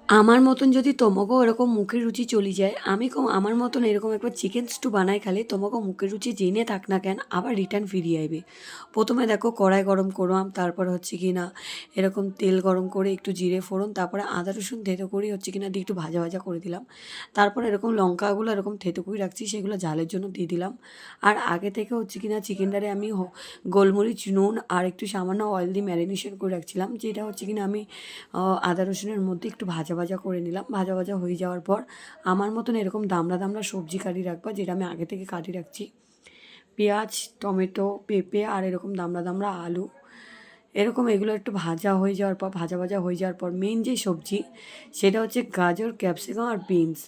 আমার মতন যদি তোমাকেও এরকম মুখের রুচি চলে যায়, আমি আমার মতন এরকম একবার চিকেন স্টু বানাই খালি, তোমাকেও মুখের রুচি জেনে থাক না কেন আবার রিটার্ন ফিরিয়ে আইবে। প্রথমে দেখো কড়াই গরম করলাম, তারপর হচ্ছে কি না এরকম তেল গরম করে একটু জিরে ফোড়ন, তারপরে আদা রসুন থেতো করে হচ্ছে কি না দিয়ে একটু ভাজা ভাজা করে দিলাম। তারপর এরকম লঙ্কাগুলো এরকম থেতো করে রাখছি, সেগুলো ঝালের জন্য দিয়ে দিলাম। আর আগে থেকে হচ্ছে কি না চিকেনটারে আমি গোলমরিচ, নুন আর একটু সামান্য অয়েল দিয়ে ম্যারিনেশন করে রাখছিলাম, যেটা হচ্ছে কি না আমি আদা রসুনের মধ্যে একটু ভাজা ভাজা করে নিলাম। ভাজা ভাজা হয়ে যাওয়ার পর আমার মতন এরকম দামড়া দামড়া সবজি কাটি রাখবা, যেটা আমি আগে থেকে কাটি রাখছি। পেঁয়াজ, টমেটো, পেঁপে আর এরকম দামড়া দামড়া আলু, এরকম এগুলো একটু ভাজা হয়ে যাওয়ার পর ভাজা ভাজা হয়ে যাওয়ার পর মেন যে সবজি সেটা হচ্ছে গাজর, ক্যাপসিকাম আর বিনস।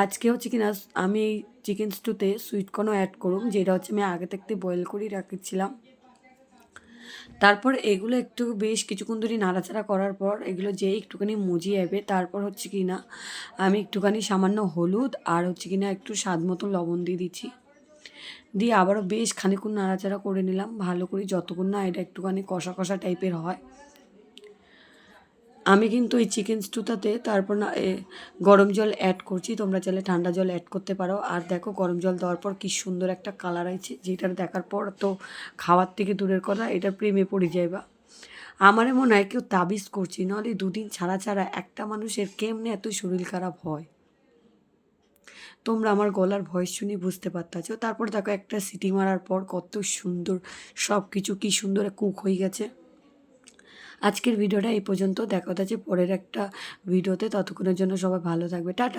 আজকে হচ্ছে কিনা আমি এই চিকেন স্টুতে সুইটকর্নও অ্যাড করুম, যেটা হচ্ছে আমি আগে থাকতে বয়েল করেই রাখছিলাম। তারপর এগুলো একটু বেশ কিছুক্ষণ ধরে নাড়াচাড়া করার পর এগুলো যেই একটুখানি মুজিয়ে যাবে, তারপর হচ্ছে কি না আমি একটুখানি সামান্য হলুদ আর হচ্ছে কি না একটু স্বাদ মতো লবণ দিয়ে দিচ্ছি। দিয়ে আবারও বেশ খানিকক্ষণ নাড়াচাড়া করে নিলাম ভালো করে, যতক্ষণ না এটা একটুখানি কষা কষা টাইপের হয়। আমি কিন্তু এই চিকেন স্টুটাতে তারপর না গরম জল অ্যাড করছি, তোমরা চাইলে ঠান্ডা জল অ্যাড করতে পারো। আর দেখো গরম জল দেওয়ার পর কী সুন্দর একটা কালার আছে, যেটা দেখার পর তো খাওয়ার থেকে দূরের কথা এটা প্রেমে পড়ে যাইবা। আমারে মনে হয় কেউ তাবিজ করছি, নাহলে দুদিন ছাড়া ছাড়া একটা মানুষের কেমনে এত শরীর খারাপ হয়। তোমরা আমার গলার ভয়েস শুনে বুঝতে পারতাছো। তারপর দেখো একটা সিটি মারার পর কত সুন্দর সব কিছু কী সুন্দর কুক হয়ে গেছে। আজকের ভিডিওটা এই পর্যন্ত, দেখা হচ্ছে পরের একটা ভিডিওতে। ততক্ষণের জন্য সবাই ভালো থাকবে, টাটা।